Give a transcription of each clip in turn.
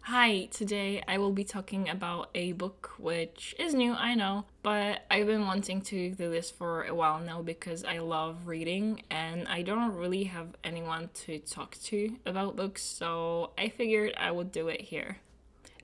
Hi, today I will be talking about a book which is new, I know, but I've been wanting to do this for a while now because I love reading and I don't really have anyone to talk to about books, so I figured I would do it here.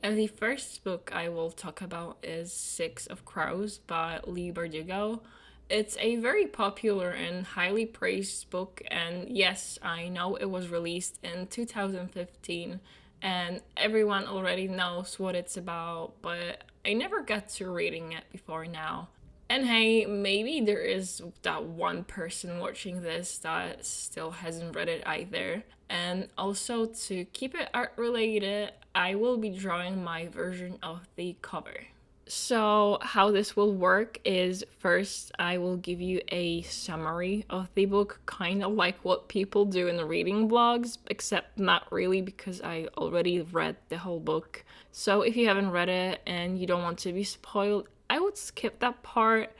The first book I will talk about is Six of Crows by Lee Bardugo. It's a very popular and highly praised book, and yes, I know it was released in 2015, and everyone already knows what it's about, but I never got to reading it before now. And hey, maybe there is that one person watching this that still hasn't read it either. And also, to keep it art related, I will be drawing my version of the cover. So, how this will work is first, I will give you a summary of the book, kind of like what people do in reading blogs, except not really because I already read the whole book. So, if you haven't read it and you don't want to be spoiled, I would skip that part.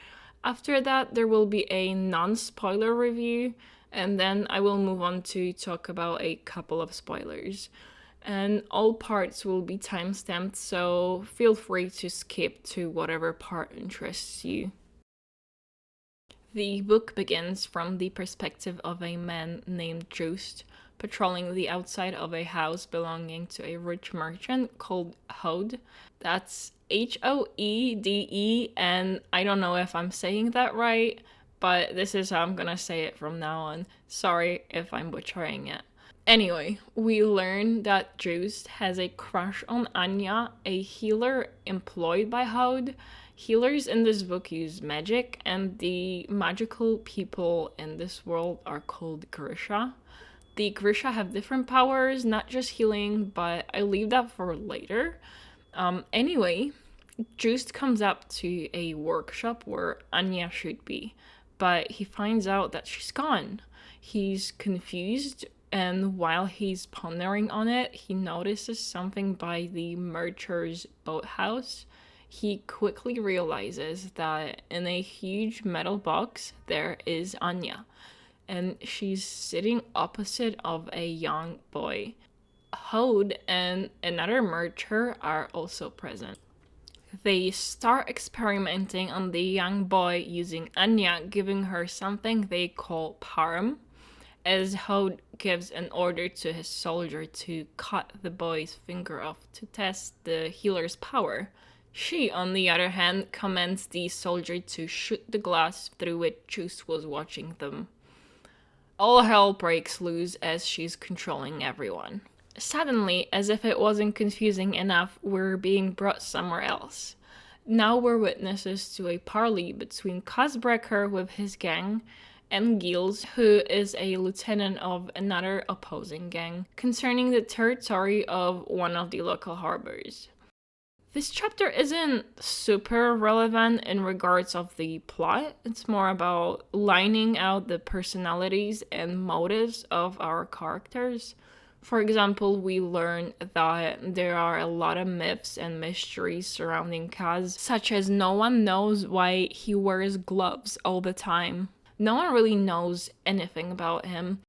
After that, there will be a non spoiler review, and then I will move on to talk about a couple of spoilers, and all parts will be timestamped, so feel free to skip to whatever part interests you. The book begins from the perspective of a man named Joost, patrolling the outside of a house belonging to a rich merchant called Hode. That's Hoede, and I don't know if I'm saying that right, but this is how I'm gonna say it from now on. Sorry if I'm butchering it. Anyway, we learn that Joost has a crush on Anya, a healer employed by Hode. Healers in this book use magic, and the magical people in this world are called Grisha. The Grisha have different powers, not just healing, but I leave that for later. Anyway, Joost comes up to a workshop where Anya should be, but he finds out that she's gone. He's confused, and while he's pondering on it, he notices something by the merchant's boathouse. He quickly realizes that in a huge metal box there is Anya, and she's sitting opposite of a young boy. Hode and another merchant are also present. They start experimenting on the young boy using Anya, giving her something they call param, as Hode gives an order to his soldier to cut the boy's finger off to test the healer's power. She, on the other hand, commands the soldier to shoot the glass through which Juice was watching them. All hell breaks loose as she's controlling everyone. Suddenly, as if it wasn't confusing enough, we're being brought somewhere else. Now we're witnesses to a parley between Cosbreaker with his gang and Gilles, who is a lieutenant of another opposing gang, concerning the territory of one of the local harbors. This chapter isn't super relevant in regards of the plot. It's more about lining out the personalities and motives of our characters. For example, we learn that there are a lot of myths and mysteries surrounding Kaz, such as no one knows why he wears gloves all the time. No one really knows anything about him.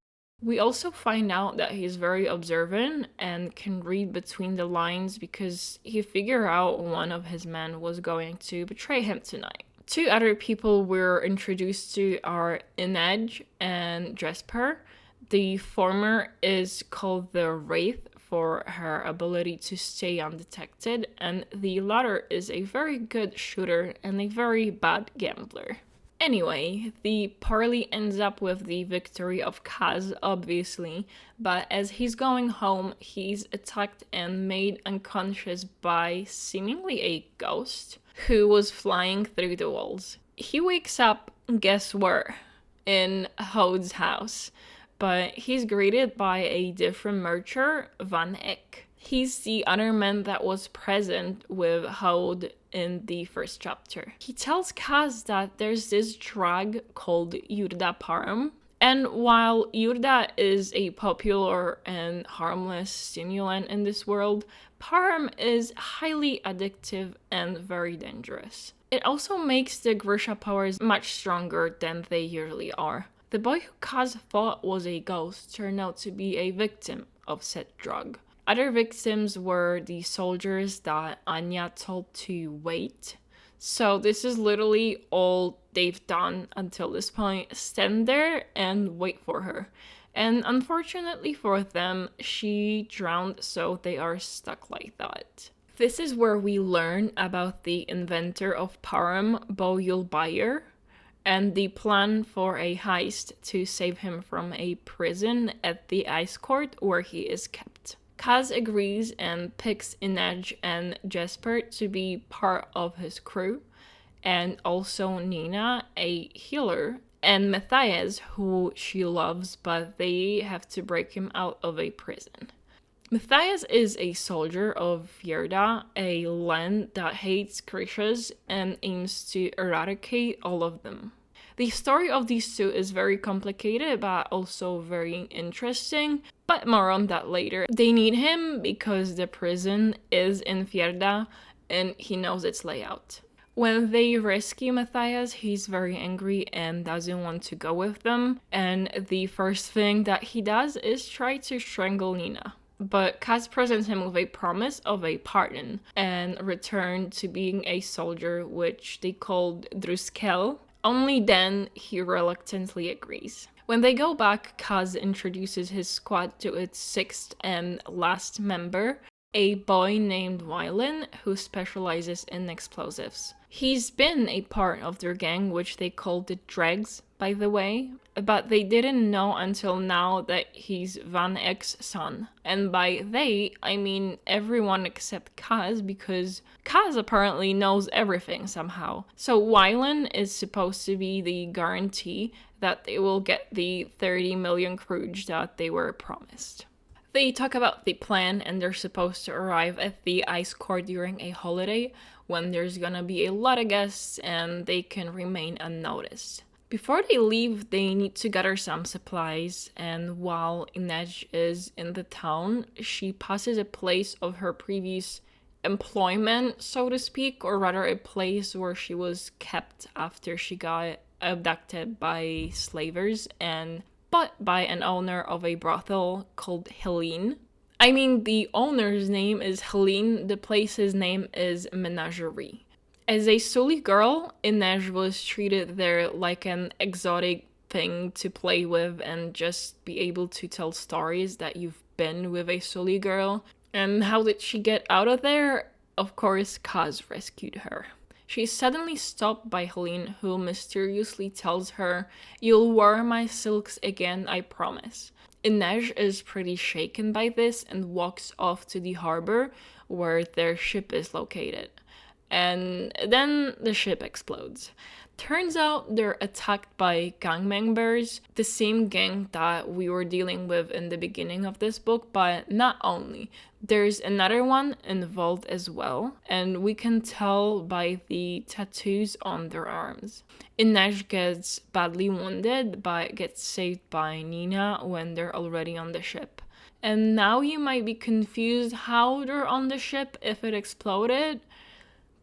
We also find out that he's very observant and can read between the lines because he figured out one of his men was going to betray him tonight. Two other people we're introduced to are Inej and Dresper. The former is called the Wraith for her ability to stay undetected, and the latter is a very good shooter and a very bad gambler. Anyway, the parley ends up with the victory of Kaz, obviously, but as he's going home, he's attacked and made unconscious by seemingly a ghost who was flying through the walls. He wakes up, guess where? In Hode's house, but he's greeted by a different merchant, Van Eck. He's the other man that was present with Hode in the first chapter. He tells Kaz that there's this drug called Yurda Param, and while Yurda is a popular and harmless stimulant in this world, Param is highly addictive and very dangerous. It also makes the Grisha powers much stronger than they usually are. The boy who Kaz thought was a ghost turned out to be a victim of said drug. Other victims were the soldiers that Anya told to wait. So this is literally all they've done until this point. Stand there and wait for her. And unfortunately for them, she drowned, so they are stuck like that. This is where we learn about the inventor of Param, Boyul Bayer, and the plan for a heist to save him from a prison at the ice court where he is kept. Kaz agrees and picks Inej and Jesper to be part of his crew, and also Nina, a healer, and Matthias, who she loves, but they have to break him out of a prison. Matthias is a soldier of Fjerda, a land that hates creatures and aims to eradicate all of them. The story of these two is very complicated, but also very interesting, but more on that later. They need him because the prison is in Fjerda and he knows its layout. When they rescue Matthias, he's very angry and doesn't want to go with them, and the first thing that he does is try to strangle Nina. But Kaz presents him with a promise of a pardon and return to being a soldier, which they called Druskel. Only then he reluctantly agrees. When they go back, Kaz introduces his squad to its sixth and last member, a boy named Wylan, who specializes in explosives. He's been a part of their gang, which they called the Dregs, by the way, but they didn't know until now that he's Van Eck's son. And by they, I mean everyone except Kaz, because Kaz apparently knows everything somehow. So Wylan is supposed to be the guarantee that they will get the 30 million kruge that they were promised. They talk about the plan and they're supposed to arrive at the ice court during a holiday when there's gonna be a lot of guests and they can remain unnoticed. Before they leave, they need to gather some supplies, and while Inej is in the town, she passes a place of her previous employment, so to speak, or rather a place where she was kept after she got abducted by slavers and bought by an owner of a brothel called Helene. I mean, the owner's name is Helene, the place's name is Menagerie. As a Suli girl, Inej was treated there like an exotic thing to play with and just be able to tell stories that you've been with a Suli girl. And how did she get out of there? Of course, Kaz rescued her. She's suddenly stopped by Helene, who mysteriously tells her, "You'll wear my silks again, I promise." Inej is pretty shaken by this and walks off to the harbor where their ship is located. And then the ship explodes. Turns out they're attacked by gang members, the same gang that we were dealing with in the beginning of this book, but not only. There's another one involved as well, and we can tell by the tattoos on their arms. Inej gets badly wounded, but gets saved by Nina when they're already on the ship. And now you might be confused how they're on the ship if it exploded.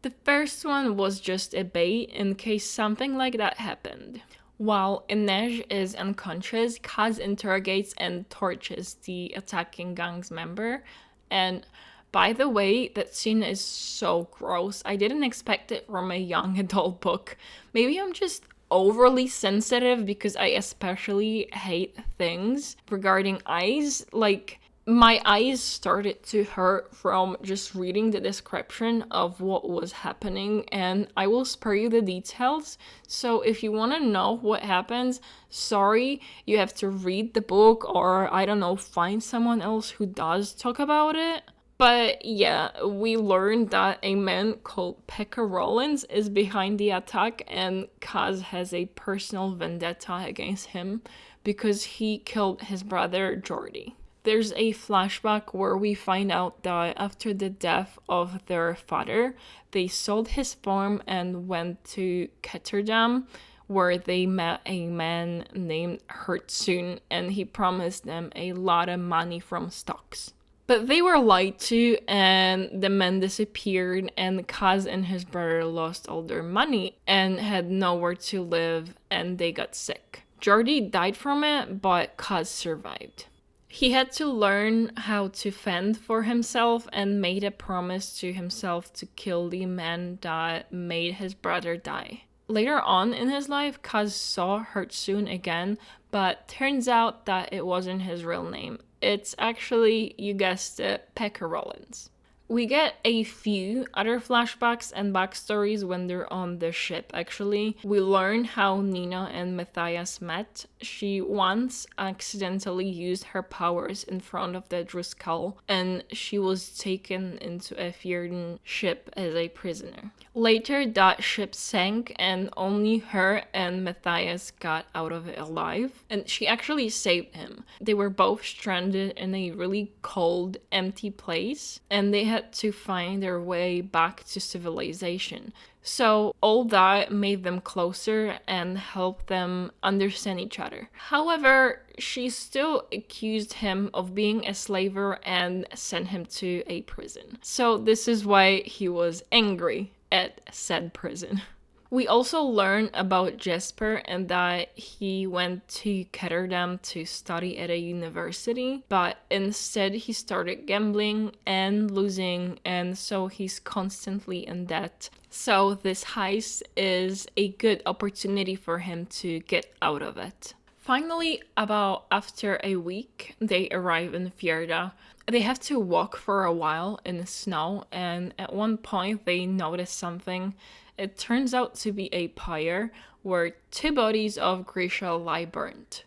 The first one was just a bait in case something like that happened. While Inej is unconscious, Kaz interrogates and tortures the attacking gang's member. And by the way, that scene is so gross. I didn't expect it from a young adult book. Maybe I'm just overly sensitive because I especially hate things regarding eyes. Like, my eyes started to hurt from just reading the description of what was happening, and I will spare you the details. So if you want to know what happens, sorry, you have to read the book, or I don't know, find someone else who does talk about it. But yeah, we learned that a man called Pekka Rollins is behind the attack, and Kaz has a personal vendetta against him because he killed his brother Jordi. There's a flashback where we find out that after the death of their father, they sold his farm and went to Ketterdam, where they met a man named Hertzun, and he promised them a lot of money from stocks. But they were lied to, and the man disappeared, and Kaz and his brother lost all their money and had nowhere to live, and they got sick. Jordi died from it, but Kaz survived. He had to learn how to fend for himself and made a promise to himself to kill the man that made his brother die. Later on in his life, Kaz saw Hertzun again, but turns out that it wasn't his real name. It's actually, you guessed it, Pekka Rollins. We get a few other flashbacks and backstories when they're on the ship, actually. We learn how Nina and Matthias met. She once accidentally used her powers in front of the Driscoll, and she was taken into a Fjerdan ship as a prisoner. Later, that ship sank, and only her and Matthias got out of it alive, and she actually saved him. They were both stranded in a really cold, empty place, and they had to find their way back to civilization. So all that made them closer and helped them understand each other. However, she still accused him of being a slaver and sent him to a prison. So this is why he was angry at said prison. We also learn about Jesper and that he went to Ketterdam to study at a university, but instead he started gambling and losing, and so he's constantly in debt. So this heist is a good opportunity for him to get out of it. Finally, about after a week, they arrive in Fjerda. They have to walk for a while in the snow, and at one point they notice something. It turns out to be a pyre where 2 bodies of Grisha lie burnt.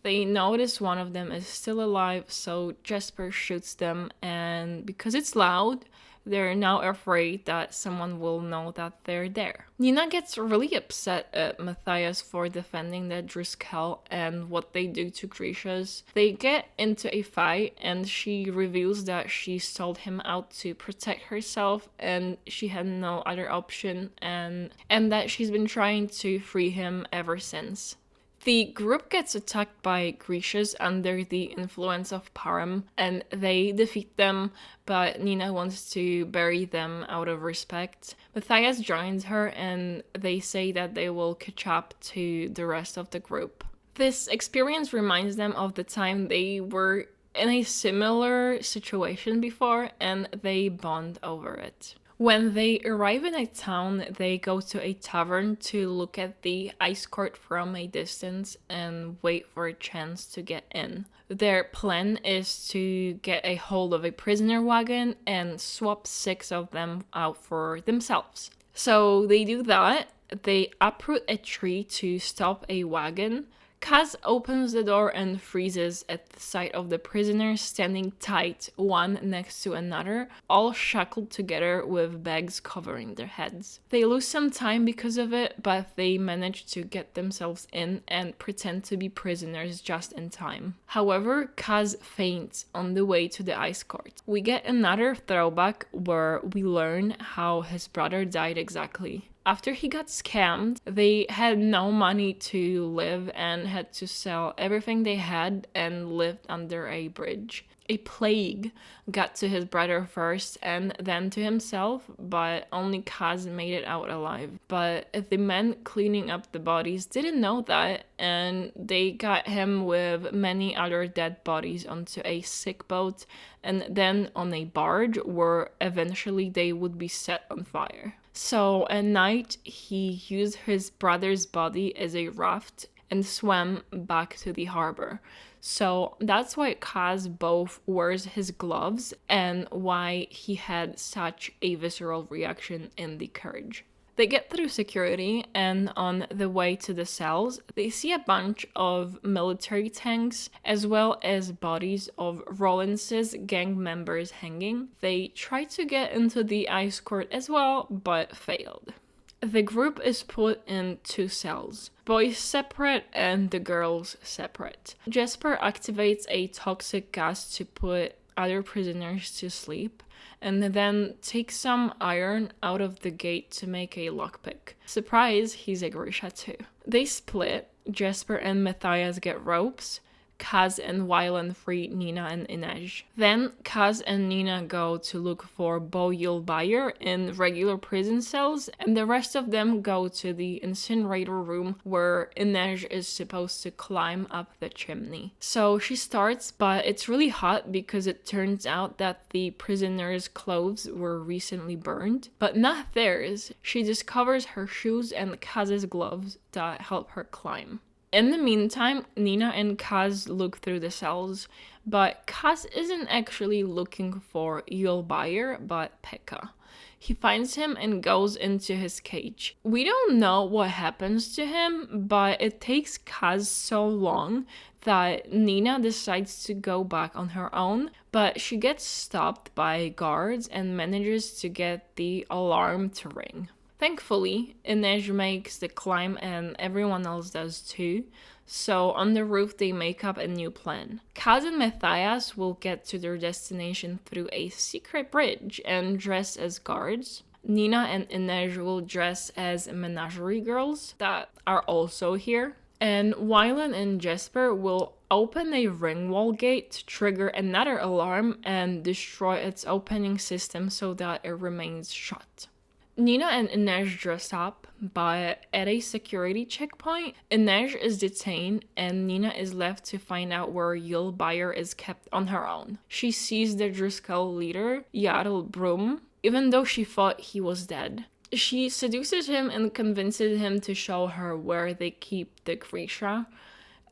They notice one of them is still alive, so Jesper shoots them, and because it's loud, they're now afraid that someone will know that they're there. Nina gets really upset at Matthias for defending the Driscoll and what they do to Grishas. They get into a fight, and she reveals that she sold him out to protect herself and she had no other option, and that she's been trying to free him ever since. The group gets attacked by Grishas under the influence of Param, and they defeat them, but Nina wants to bury them out of respect. Matthias joins her, and they say that they will catch up to the rest of the group. This experience reminds them of the time they were in a similar situation before, and they bond over it. When they arrive in a town, they go to a tavern to look at the ice court from a distance and wait for a chance to get in. Their plan is to get a hold of a prisoner wagon and swap 6 of them out for themselves. So they do that. They uproot a tree to stop a wagon. Kaz opens the door and freezes at the sight of the prisoners standing tight, one next to another, all shackled together with bags covering their heads. They lose some time because of it, but they manage to get themselves in and pretend to be prisoners just in time. However, Kaz faints on the way to the ice court. We get another throwback where we learn how his brother died exactly. After he got scammed, they had no money to live and had to sell everything they had and lived under a bridge. A plague got to his brother first and then to himself, but only Kaz made it out alive. But the men cleaning up the bodies didn't know that, and they got him with many other dead bodies onto a sick boat and then on a barge where eventually they would be set on fire. So at night, he used his brother's body as a raft and swam back to the harbor. So that's why Kaz both wears his gloves and why he had such a visceral reaction in the carriage. They get through security, and on the way to the cells, they see a bunch of military tanks as well as bodies of Rollins's gang members hanging. They try to get into the ice court as well, but failed. The group is put in 2 cells, boys separate and the girls separate. Jesper activates a toxic gas to put other prisoners to sleep, and then takes some iron out of the gate to make a lockpick. Surprise, he's a Grisha too. They split. Jesper and Matthias get ropes. Kaz and Wylan free Nina and Inej. Then Kaz and Nina go to look for Bo Yulbayer in regular prison cells, and the rest of them go to the incinerator room where Inej is supposed to climb up the chimney. So she starts, but it's really hot because it turns out that the prisoners' clothes were recently burned, but not theirs. She discovers her shoes and Kaz's gloves that help her climb. In the meantime, Nina and Kaz look through the cells, but Kaz isn't actually looking for Yulbayer, but Pekka. He finds him and goes into his cage. We don't know what happens to him, but it takes Kaz so long that Nina decides to go back on her own, but she gets stopped by guards and manages to get the alarm to ring. Thankfully, Inej makes the climb and everyone else does too, so on the roof they make up a new plan. Kaz and Matthias will get to their destination through a secret bridge and dress as guards. Nina and Inej will dress as menagerie girls that are also here. And Wylan and Jesper will open a ring wall gate to trigger another alarm and destroy its opening system so that it remains shut. Nina and Inej dress up, but at a security checkpoint, Inej is detained and Nina is left to find out where Yulbayer is kept on her own. She sees the Driscoll leader, Jarl Brum, even though she thought he was dead. She seduces him and convinces him to show her where they keep the Grisha,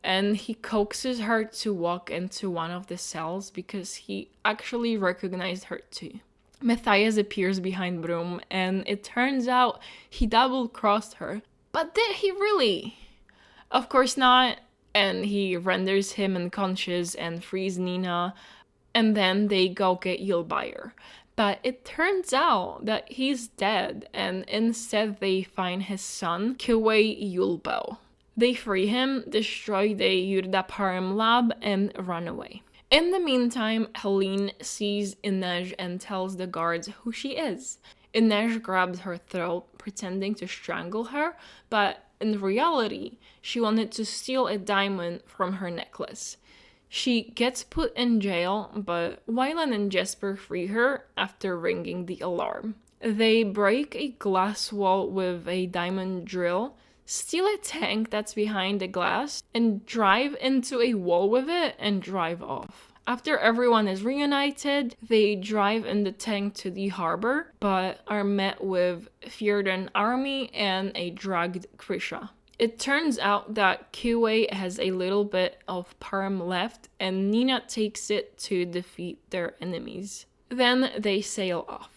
and he coaxes her to walk into one of the cells because he actually recognized her too. Matthias appears behind Brum, and it turns out he double-crossed her. But did he really? Of course not, and he renders him unconscious and frees Nina, and then they go get Yulbayer. But it turns out that he's dead, and instead they find his son, Kiwei Yulbo. They free him, destroy the Yurda Parim lab, and run away. In the meantime, Helene sees Inej and tells the guards who she is. Inej grabs her throat, pretending to strangle her, but in reality, she wanted to steal a diamond from her necklace. She gets put in jail, but Wylan and Jesper free her after ringing the alarm. They break a glass wall with a diamond drill, steal a tank that's behind the glass, and drive into a wall with it and drive off. After everyone is reunited, they drive in the tank to the harbor, but are met with Fjordan army and a dragged Grisha. It turns out that Kiwei has a little bit of Param left, and Nina takes it to defeat their enemies. Then they sail off.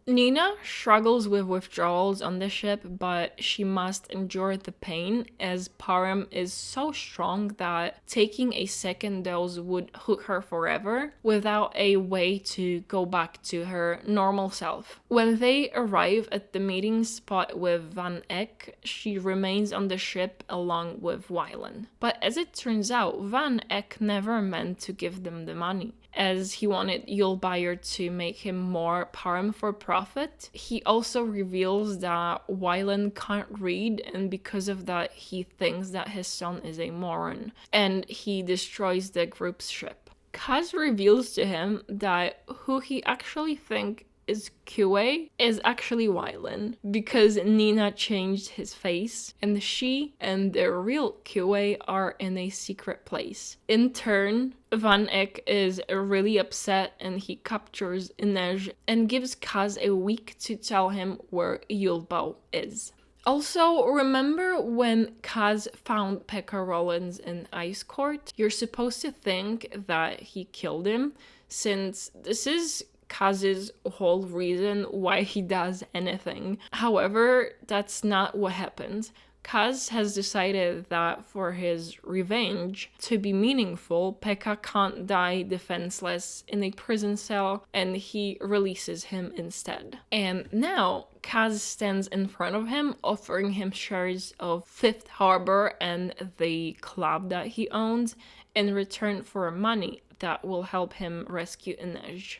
Nina struggles with withdrawals on the ship, but she must endure the pain as Param is so strong that taking a second dose would hook her forever without a way to go back to her normal self. When they arrive at the meeting spot with Van Eck, she remains on the ship along with Wylan. But as it turns out, Van Eck never meant to give them the money, as he wanted Yulbayer to make him more Param for profit. He also reveals that Wylan can't read, and because of that he thinks that his son is a moron, and he destroys the group's ship. Kaz reveals to him that who he actually thinks is Kiwei is actually Wylan, because Nina changed his face, and she and the real Kiwei are in a secret place. In turn, Van Eck is really upset and he captures Inej and gives Kaz a week to tell him where Yulbo is. Also, remember when Kaz found Pekka Rollins in Ice Court? You're supposed to think that he killed him, since this is Kaz's whole reason why he does anything. However, that's not what happened. Kaz has decided that for his revenge to be meaningful, Pekka can't die defenseless in a prison cell, and he releases him instead. And now Kaz stands in front of him, offering him shares of Fifth Harbor and the club that he owns in return for money that will help him rescue Inej.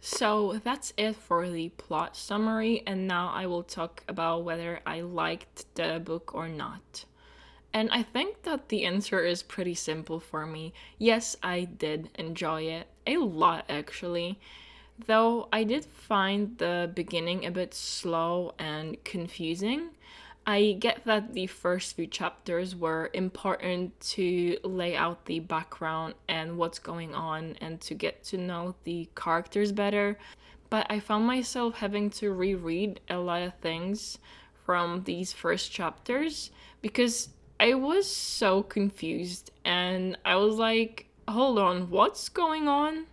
So that's it for the plot summary, and now I will talk about whether I liked the book or not. And I think that the answer is pretty simple for me. Yes, I did enjoy it. A lot, actually. Though I did find the beginning a bit slow and confusing. I get that the first few chapters were important to lay out the background and what's going on and to get to know the characters better. But I found myself having to reread a lot of things from these first chapters because I was so confused and I was like, hold on, what's going on?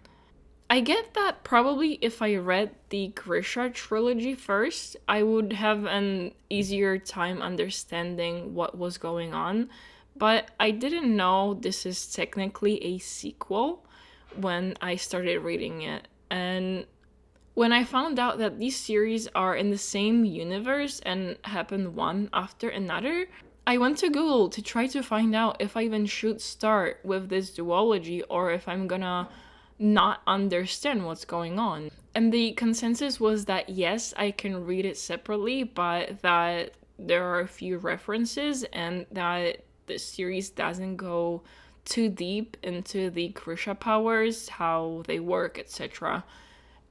I get that probably if I read the Grisha trilogy first, I would have an easier time understanding what was going on, but I didn't know this is technically a sequel when I started reading it. And when I found out that these series are in the same universe and happen one after another, I went to Google to try to find out if I even should start with this duology or if I'm gonna not understand what's going on. And the consensus was that yes, I can read it separately, but that there are a few references and that the series doesn't go too deep into the Grisha powers, how they work, etc.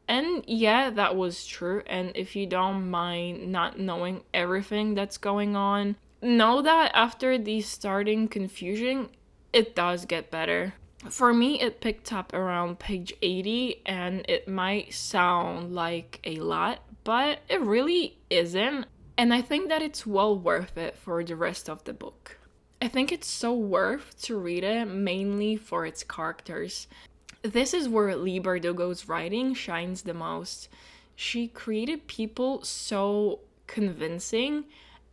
And yeah, that was true. And if you don't mind not knowing everything that's going on, know that after the starting confusion, it does get better. For me, it picked up around page 80, and it might sound like a lot, but it really isn't. And I think that it's well worth it for the rest of the book. I think it's so worth to read it mainly for its characters. This is where Leigh Bardugo's writing shines the most. She created people so convincing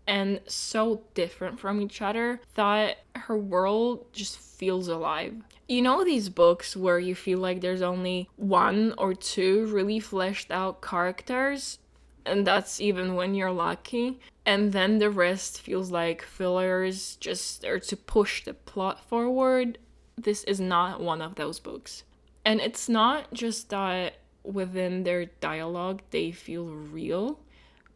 and so different from each other that her world just feels alive. You know these books where you feel like there's only one or two really fleshed out characters, and that's even when you're lucky, and then the rest feels like fillers just are to push the plot forward. This is not one of those books. And it's not just that within their dialogue they feel real,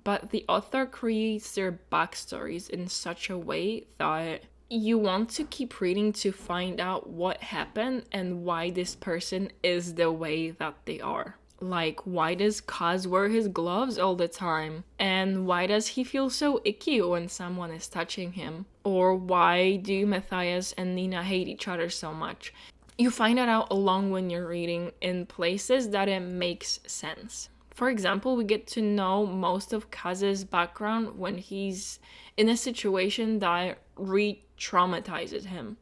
but the author creates their backstories in such a way that you want to keep reading to find out what happened and why this person is the way that they are. Like, why does Kaz wear his gloves all the time? And why does he feel so icky when someone is touching him? Or why do Matthias and Nina hate each other so much? You find that out along when you're reading in places that it makes sense. For example, we get to know most of Kaz's background when he's in a situation that re-traumatizes him.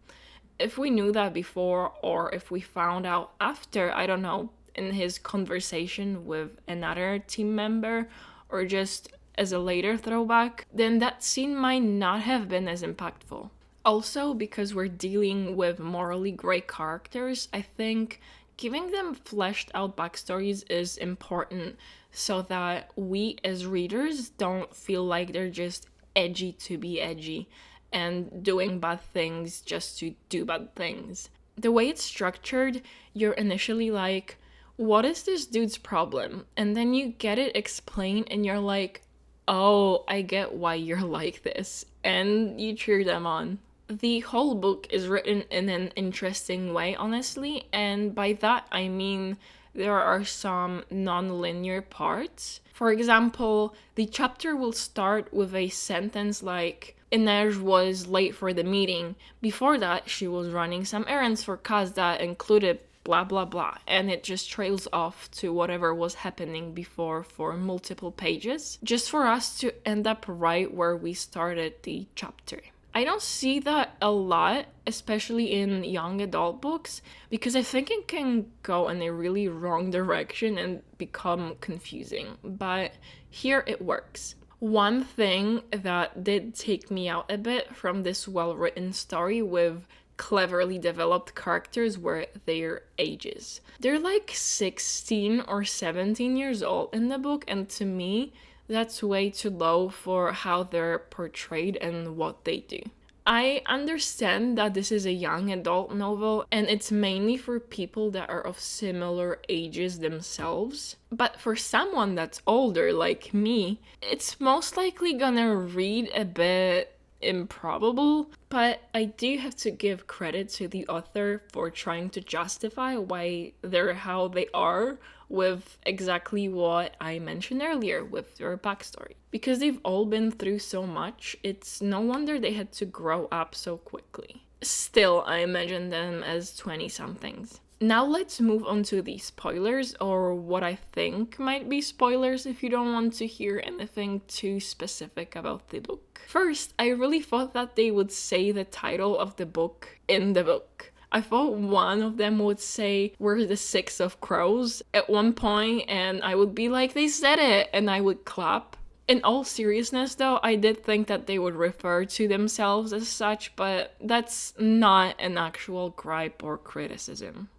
If we knew that before, or if we found out after, I don't know, in his conversation with another team member, or just as a later throwback, then that scene might not have been as impactful. Also, because we're dealing with morally gray characters, I think giving them fleshed out backstories is important so that we as readers don't feel like they're just edgy to be edgy and doing bad things just to do bad things. The way it's structured, you're initially like, what is this dude's problem? And then you get it explained and you're like, oh, I get why you're like this. And you cheer them on. The whole book is written in an interesting way, honestly, and by that I mean there are some non-linear parts. For example, the chapter will start with a sentence like, Inej was late for the meeting. Before that, she was running some errands for Kaz that included blah blah blah, and it just trails off to whatever was happening before for multiple pages, just for us to end up right where we started the chapter. I don't see that a lot, especially in young adult books, because I think it can go in a really wrong direction and become confusing. But here it works. One thing that did take me out a bit from this well-written story with cleverly developed characters were their ages. They're like 16 or 17 years old in the book, and to me, that's way too low for how they're portrayed and what they do. I understand that this is a young adult novel and it's mainly for people that are of similar ages themselves. But for someone that's older like me, it's most likely gonna read a bit improbable, but I do have to give credit to the author for trying to justify why they're how they are with exactly what I mentioned earlier with their backstory. Because they've all been through so much, it's no wonder they had to grow up so quickly. Still, I imagine them as 20-somethings. Now let's move on to the spoilers, or what I think might be spoilers if you don't want to hear anything too specific about the book. First, I really thought that they would say the title of the book in the book. I thought one of them would say, "We're the Six of Crows" at one point, and I would be like, "They said it!" and I would clap. In all seriousness though, I did think that they would refer to themselves as such, but that's not an actual gripe or criticism.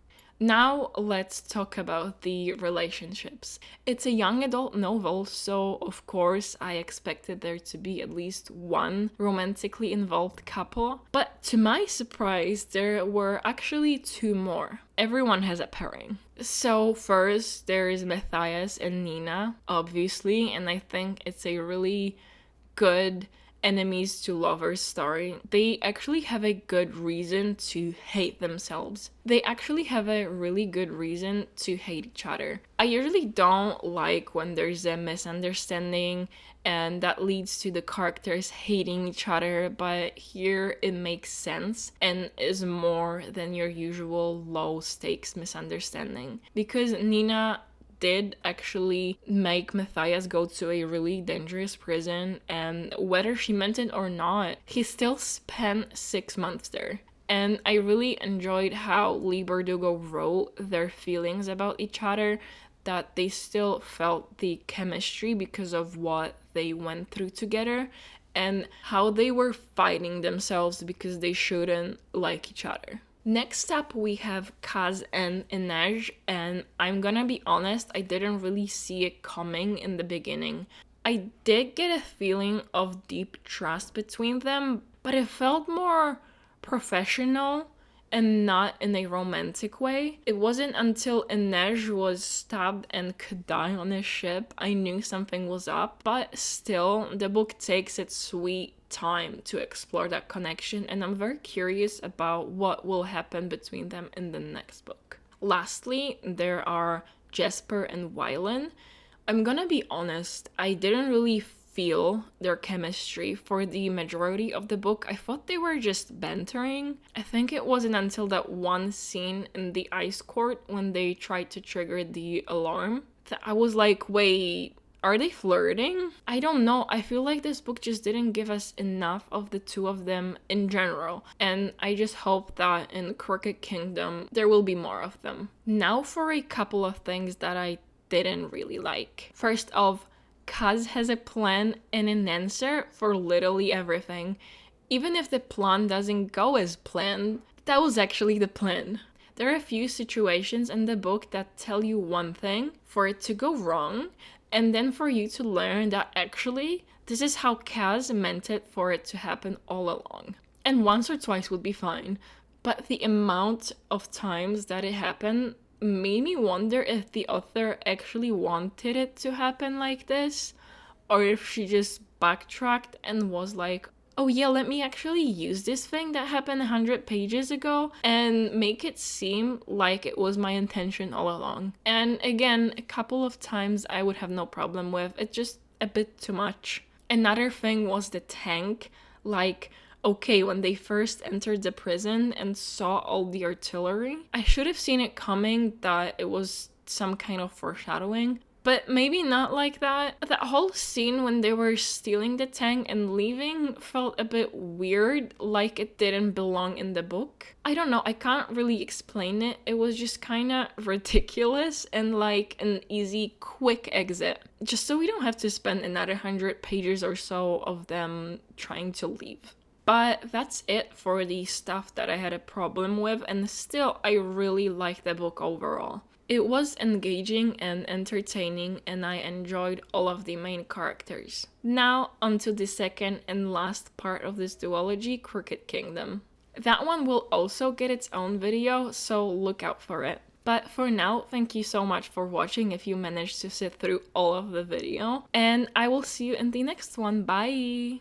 Now let's talk about the relationships. It's a young adult novel, so of course I expected there to be at least one romantically involved couple, but to my surprise there were actually two more. Everyone has a pairing. So first there is Matthias and Nina, obviously, and I think it's a really good enemies to lovers story. They actually have a good reason to hate themselves. They actually have a really good reason to hate each other. I usually don't like when there's a misunderstanding and that leads to the characters hating each other, but here it makes sense and is more than your usual low stakes misunderstanding. Because Nina did actually make Matthias go to a really dangerous prison, and whether she meant it or not, he still spent 6 months there. And I really enjoyed how Lee Bardugo wrote their feelings about each other, that they still felt the chemistry because of what they went through together, and how they were fighting themselves because they shouldn't like each other. Next up, we have Kaz and Inej, and I'm gonna be honest, I didn't really see it coming in the beginning. I did get a feeling of deep trust between them, but it felt more professional and not in a romantic way. It wasn't until Inej was stabbed and could die on his ship I knew something was up, but still, the book takes its sweet time to explore that connection, and I'm very curious about what will happen between them in the next book. Lastly, there are Jesper and Wylan. I'm gonna be honest, I didn't really feel their chemistry for the majority of the book. I thought they were just bantering. I think it wasn't until that one scene in the ice court when they tried to trigger the alarm that I was like, wait, are they flirting? I don't know. I feel like this book just didn't give us enough of the two of them in general. And I just hope that in Crooked Kingdom, there will be more of them. Now for a couple of things that I didn't really like. First off, Kaz has a plan and an answer for literally everything. Even if the plan doesn't go as planned, that was actually the plan. There are a few situations in the book that tell you one thing for it to go wrong, and then for you to learn that actually this is how Kaz meant it for it to happen all along. And once or twice would be fine, but the amount of times that it happened made me wonder if the author actually wanted it to happen like this, or if she just backtracked and was like, oh yeah, let me actually use this thing that happened 100 pages ago and make it seem like it was my intention all along. And again, a couple of times I would have no problem with. It's just a bit too much. Another thing was the tank. Like, okay, when they first entered the prison and saw all the artillery, I should have seen it coming that it was some kind of foreshadowing. But maybe not like that. That whole scene when they were stealing the tank and leaving felt a bit weird, like it didn't belong in the book. I don't know, I can't really explain it. It was just kind of ridiculous and like an easy, quick exit. Just so we don't have to spend another 100 pages or so of them trying to leave. But that's it for the stuff that I had a problem with, and still I really like the book overall. It was engaging and entertaining, and I enjoyed all of the main characters. Now onto the second and last part of this duology, Crooked Kingdom. That one will also get its own video, so look out for it. But for now, thank you so much for watching if you managed to sit through all of the video, and I will see you in the next one. Bye!